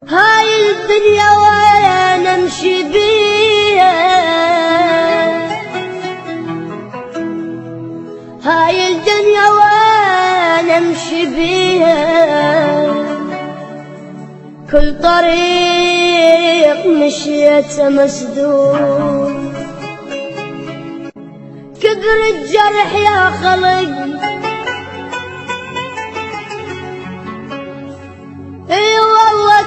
هاي الدنيا وين امشي بيها، هاي الدنيا وين امشي بيها، كل طريق مشيته مسدود، كبر الجرح يا خلق